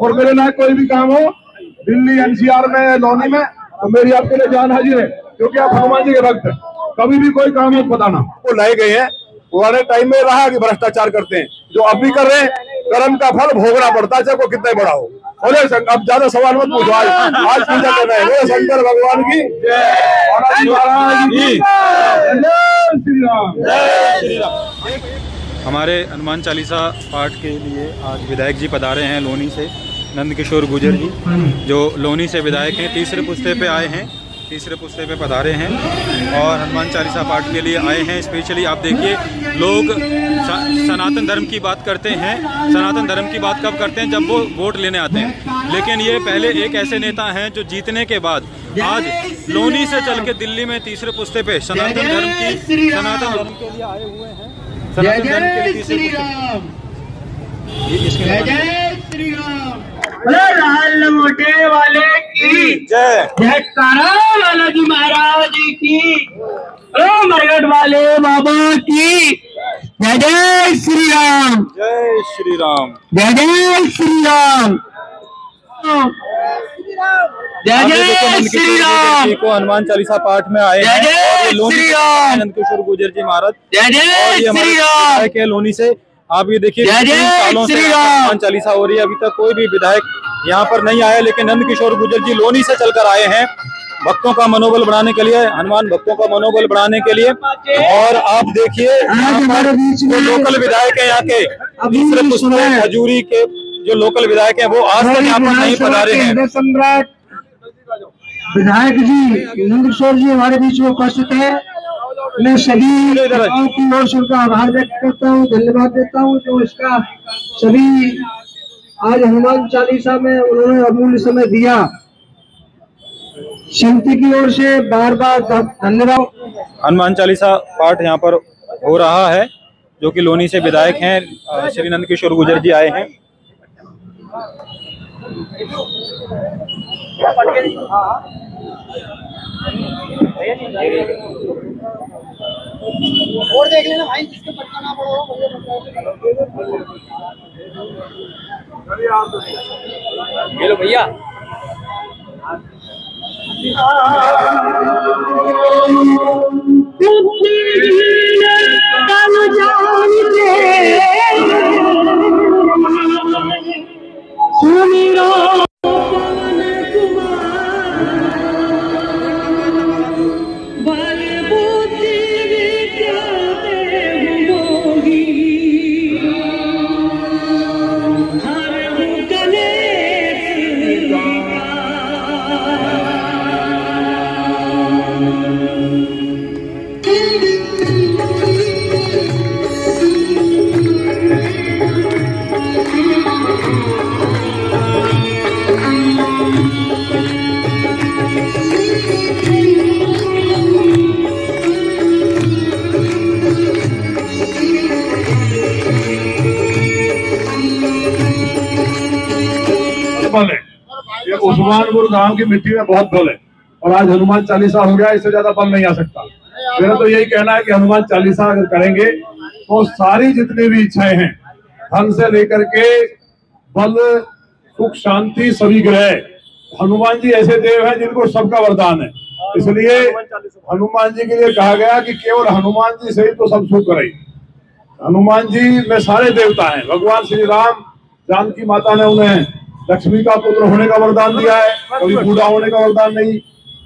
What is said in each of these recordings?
और मेरे लायक कोई भी काम हो दिल्ली एनसीआर में लौनी में तो मेरी आपके लिए जान हाजिर है, क्योंकि आप हनुमान जी के भक्त हैं। कभी भी कोई काम हो बताना। वो लाए गए हैं, पुराने टाइम में रहा कि भ्रष्टाचार करते हैं, जो अब भी कर रहे हैं। कर्म का फल भोगना पड़ता है, चाहे वो कितना बड़ा हो। बोले अब ज्यादा सवाल मत पूछो, आज पूजा करना है। बोले शंकर भगवान की जय। हमारे हनुमान चालीसा पाठ के लिए आज विधायक जी पधारे हैं लोनी से, नंद किशोर गुर्जर जी, जो लोनी से विधायक हैं, तीसरे पुस्ते पे आए हैं, तीसरे पुस्ते पे पधारे हैं और हनुमान चालीसा पाठ के लिए आए हैं स्पेशली। आप देखिए, लोग सनातन धर्म की बात करते हैं। सनातन धर्म की बात कब करते हैं? जब वो वोट लेने आते हैं। लेकिन ये पहले एक ऐसे नेता हैं जो जीतने के बाद आज लोनी से चल के दिल्ली में तीसरे पुस्ते पे सनातन धर्म के लिए आए हुए हैं। सनातन धर्म के लिए तीसरे लाल मोटे वाले की जय, जयकारा लाला जी महाराज की, मरगट वाले बाबा की जय। जय श्री राम, जय श्री राम, जय जय श्री राम, जय जय श्री राम। को हनुमान चालीसा पाठ में आए हैं जय श्री राम, नंद किशोर गुर्जर जी महाराज, जय जय श्री राम के लोनी से। आप ये देखिए, 3 सालों से हनुमान चालीसा हो रही है, अभी तक कोई भी विधायक यहाँ पर नहीं आया, लेकिन नंद किशोर गुर्जर जी लोनी से चलकर आए हैं भक्तों का मनोबल बढ़ाने के लिए, हनुमान भक्तों का मनोबल बढ़ाने के लिए। और आप देखिए, जो लोकल विधायक है यहाँ के, तीसरे पुस्ते खजूरी के जो लोकल विधायक है, वो आज तक यहाँ पर नहीं पधारे हैं। सम्राट विधायक जी नंद किशोर जी हमारे बीच में उपस्थित है। मैं सभी लोगों की ओर से उनका आभार व्यक्त करता हूँ, धन्यवाद देता हूँ जो इसका सभी आज हनुमान चालीसा में उन्होंने अमूल्य समय दिया। समिति की ओर से बार बार धन्यवाद। हनुमान चालीसा पाठ यहाँ पर हो रहा है, जो कि लोनी से विधायक हैं श्री नंद किशोर गुर्जर जी आए हैं। और देख लेना भाई, जिसको पटका ना पड़ो। ये लो भैया। बल है, ये उस्मानपुर गांव की मिट्टी में बहुत बल है और आज हनुमान चालीसा हो गया, इससे ज्यादा बल नहीं आ सकता। मेरा तो यही कहना है कि हनुमान चालीसा अगर करेंगे तो सारी जितनी भी इच्छाएं हैं, धन से लेकर के बल, सुख, शांति, सभी ग्रह, हनुमान जी ऐसे देव हैं जिनको सबका वरदान है। इसलिए हनुमान जी के लिए कहा गया कि केवल हनुमान जी से ही तो सब सुख करे। हनुमान जी में सारे देवता हैं। भगवान श्री राम, जानकी माता ने उन्हें लक्ष्मी का पुत्र होने का वरदान दिया है, कभी बूढ़ा होने का वरदान नहीं।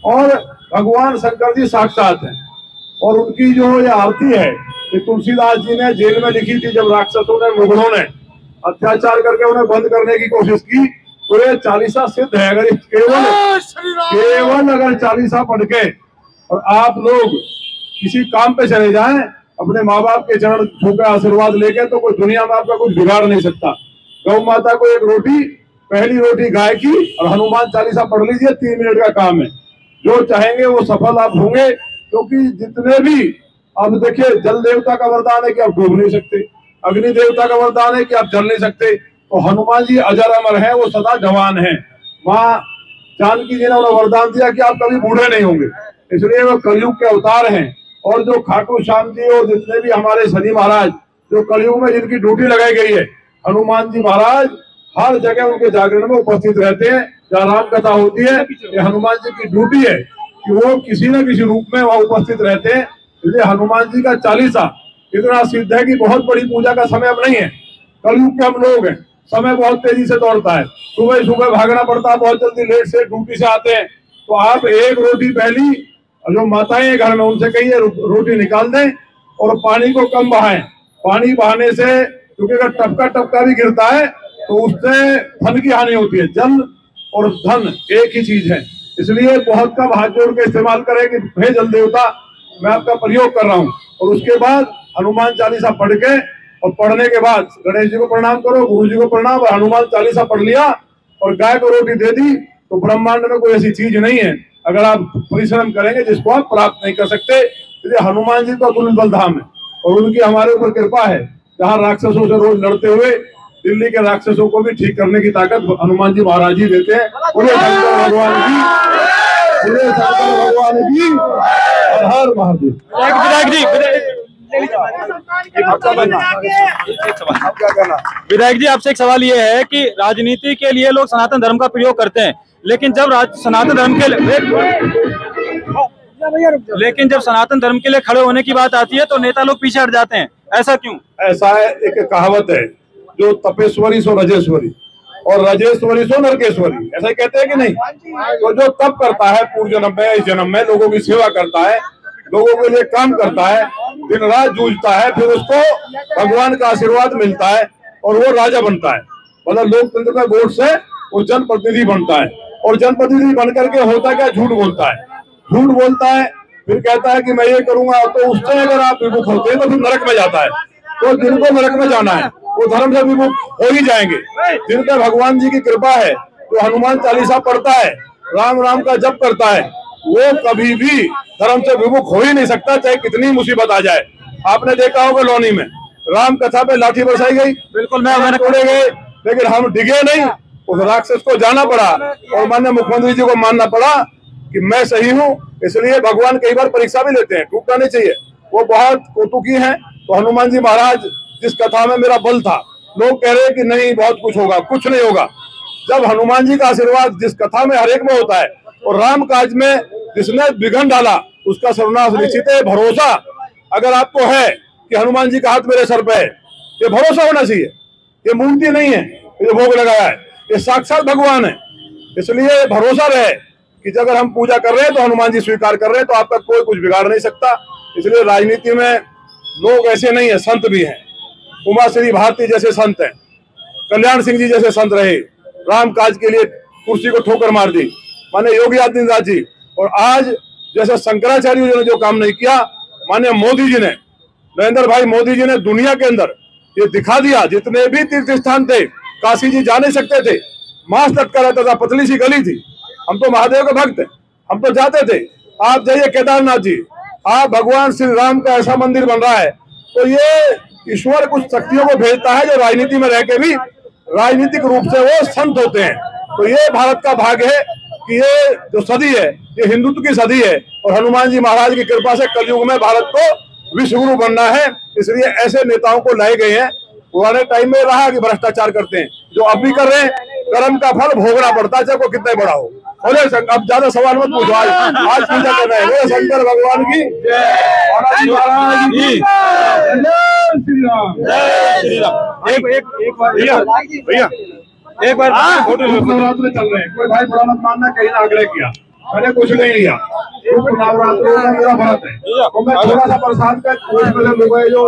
और भगवान शंकर जी साक्षात हैं और उनकी जो ये आरती है, ये तुलसीदास जी ने जेल में लिखी थी जब राक्षसों ने, मुगलों ने अत्याचार करके उन्हें बंद करने की कोशिश की। तो ये चालीसा सिद्ध है। अगर केवल अगर चालीसा पढ़ के और आप लोग किसी काम पे चले जाएं, अपने माँ बाप के चरण छू के आशीर्वाद लेके, तो कोई दुनिया में आपका कुछ बिगाड़ नहीं सकता। गौ माता को एक रोटी, पहली रोटी गाय की, और हनुमान चालीसा पढ़ लीजिए, 3 मिनट का काम है। जो चाहेंगे वो सफल आप होंगे, क्योंकि जितने भी, अब देखिए, जल देवता का वरदान है कि आप डूब नहीं सकते, अग्नि देवता का वरदान है कि आप जल नहीं सकते, तो हनुमान जी अजर अमर है, वो सदा जवान है। माँ जानकी जी ने उन्हें वरदान दिया कि आप कभी बूढ़े नहीं होंगे, इसलिए वो कलयुग के अवतार हैं। और जो खाटू श्याम जी और जितने भी हमारे शनि महाराज, जो कलयुग में जिनकी ड्यूटी लगाई गई है, हनुमान जी महाराज हर जगह उनके जागरण में उपस्थित रहते हैं। जहाँ राम कथा होती है, ये हनुमान जी की ड्यूटी है कि वो किसी न किसी रूप में वहाँ उपस्थित रहते हैं। इसलिए हनुमान जी का चालीसा इतना सिद्ध है कि बहुत बड़ी पूजा का समय अब नहीं है। कलयुग के हम लोग हैं, समय बहुत तेजी से दौड़ता है, सुबह सुबह भागना पड़ता है, बहुत जल्दी लेट से ड्यूटी से आते हैं। तो आप एक रोटी पहली जो माताएं घर में उनसे कहिए रोटी निकाल दें और पानी को कम बहाएं। पानी बहाने से क्योंकि अगर टपका टपका भी गिरता है तो उससे धन की हानि होती है। जल और धन एक ही चीज है, इसलिए बहुत कम हाथ जोड़ के इस्तेमाल करें कि हे जल देवता मैं आपका प्रयोग कर रहा हूँ। और उसके बाद हनुमान चालीसा पढ़ के और पढ़ने के बाद गणेश जी को प्रणाम करो, गुरु जी को प्रणाम, और हनुमान चालीसा पढ़ लिया और गाय को रोटी दे दी तो ब्रह्मांड में कोई ऐसी चीज नहीं है अगर आप परिश्रम करेंगे जिसको आप प्राप्त नहीं कर सकते। इसलिए हनुमान जी तो अतुल्य बल धाम है और उनकी हमारे ऊपर कृपा है। जहाँ राक्षसों से रोज लड़ते हुए दिल्ली के राक्षसों को भी ठीक करने की ताकत हनुमान जी महाराज जी देते हैं। बोले शंकर भगवान की, बोले शंकर भगवान की, हर हर महादेव। विधायक जी आपसे एक सवाल ये है कि राजनीति के लिए लोग सनातन धर्म का प्रयोग करते हैं, लेकिन जब सनातन धर्म के लिए खड़े होने की बात आती है तो नेता लोग पीछे हट जाते हैं, ऐसा क्यों? ऐसा है, एक कहावत है, जो तपेश्वरी सो रजेश्वरी और रजेश्वरी सो नरकेश्वरी, ऐसा ही कहते हैं कि नहीं? तो जो तप करता है पूर्व जन्म में इस जन्म में, लोगों की सेवा करता है, लोगों के लिए काम करता है, दिन रात जूझता है, फिर उसको भगवान का आशीर्वाद मिलता है और वो राजा बनता है। मतलब लोकतंत्र का वोट से वो जनप्रतिनिधि बनता है और जनप्रतिनिधि बनकर के होता क्या, झूठ बोलता है। झूठ बोलता है, फिर कहता है कि मैं ये करूंगा, तो उससे अगर आप विमुख होते हैं तो फिर नरक में जाता है। तो जिनको नरक में जाना है वो धर्म से विमुख हो ही जाएंगे। जिन पर भगवान जी की कृपा है, तो हनुमान चालीसा पढ़ता है, राम राम का जप करता है, वो कभी भी धर्म से विमुख हो ही नहीं सकता, चाहे कितनी मुसीबत आ जाए। आपने देखा होगा लोनी में राम कथा पे लाठी बरसाई गई, बिल्कुल मैंने तोड़े गए, लेकिन हम डिगे नहीं, उस राक्षस को जाना पड़ा और माननीय मुख्यमंत्री जी को मानना पड़ा कि मैं सही हूँ। इसलिए भगवान कई बार परीक्षा भी लेते हैं, टूटना नहीं चाहिए। वो बहुत कौतुकी हैं। तो हनुमान जी महाराज जिस कथा में मेरा बल था, लोग कह रहे हैं कि नहीं बहुत कुछ होगा, कुछ नहीं होगा। जब हनुमान जी का आशीर्वाद जिस कथा में हर एक में होता है और राम काज में जिसने विघ्न डाला उसका सर्वनाश निश्चित है। भरोसा अगर आपको है कि हनुमान जी का हाथ मेरे सर पे है, ये भरोसा होना चाहिए। ये मूर्ति नहीं है, ये भोग लगाया है, ये साक्षात भगवान है। इसलिए भरोसा रहे कि अगर हम पूजा कर रहे हैं तो हनुमान जी स्वीकार कर रहे हैं, तो आपका कोई कुछ बिगाड़ नहीं सकता। इसलिए राजनीति में लोग ऐसे नहीं है, संत भी हैं। उमा श्री भारती जैसे संत हैं, कल्याण सिंह जी जैसे संत रहे, राम काज के लिए कुर्सी को ठोकर मार दी माने योगी आदित्यनाथ जी। और आज जैसे शंकराचार्य जी ने जो काम नहीं किया, माने मोदी जी ने, नरेंद्र भाई मोदी जी ने दुनिया के अंदर ये दिखा दिया। जितने भी तीर्थ स्थान थे, काशी जी जा नहीं सकते थे, मांस लटका रहता था, पतली सी गली थी। हम तो महादेव के भक्त हैं, हम तो जाते थे। आप जाइए केदारनाथ जी, आप भगवान श्री राम का ऐसा मंदिर बन रहा है। तो ये ईश्वर कुछ शक्तियों को भेजता है जो राजनीति में रह के भी राजनीतिक रूप से वो संत होते हैं। तो ये भारत का भाग्य है कि ये जो सदी है ये हिंदुत्व की सदी है और हनुमान जी महाराज की कृपा से कलयुग में भारत को विश्वगुरु बनना है। इसलिए ऐसे नेताओं को लाए गए हैं। पुराने टाइम में रहा कि भ्रष्टाचार करते हैं, जो अब भी कर रहे हैं। कर्म का फल भोगना पड़ता है, चाहे वो कितना बड़ा हो। बोले अब ज्यादा सवाल मत पूछो, आज पूजा करना है। बोले शंकर भगवान की एक बार फोटो नवरात्र चल रहे हैं, कोई भाई बुरा मत मानना, कहीं ना आग्रह किया, मैंने कुछ नहीं लिया। नवरात्रों का मेरा व्रत है, तो मैं थोड़ा सा प्रसाद का लोग है जो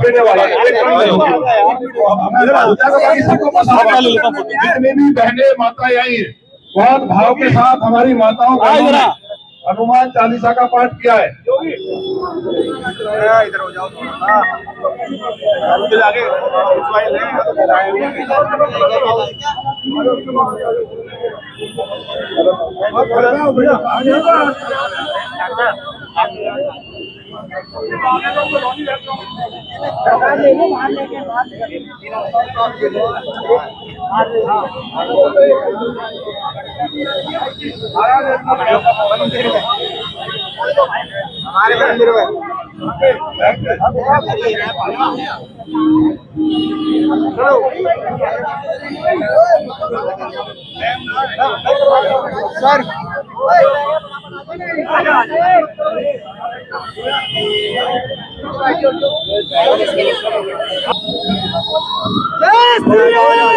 देने वाला जितनी भी बहने माताएं आई है, बहुत भाव के साथ हमारी माताओं का हनुमान चालीसा का पाठ किया है। इधर हो जाओ हमारे मंदिर में जय श्री राम।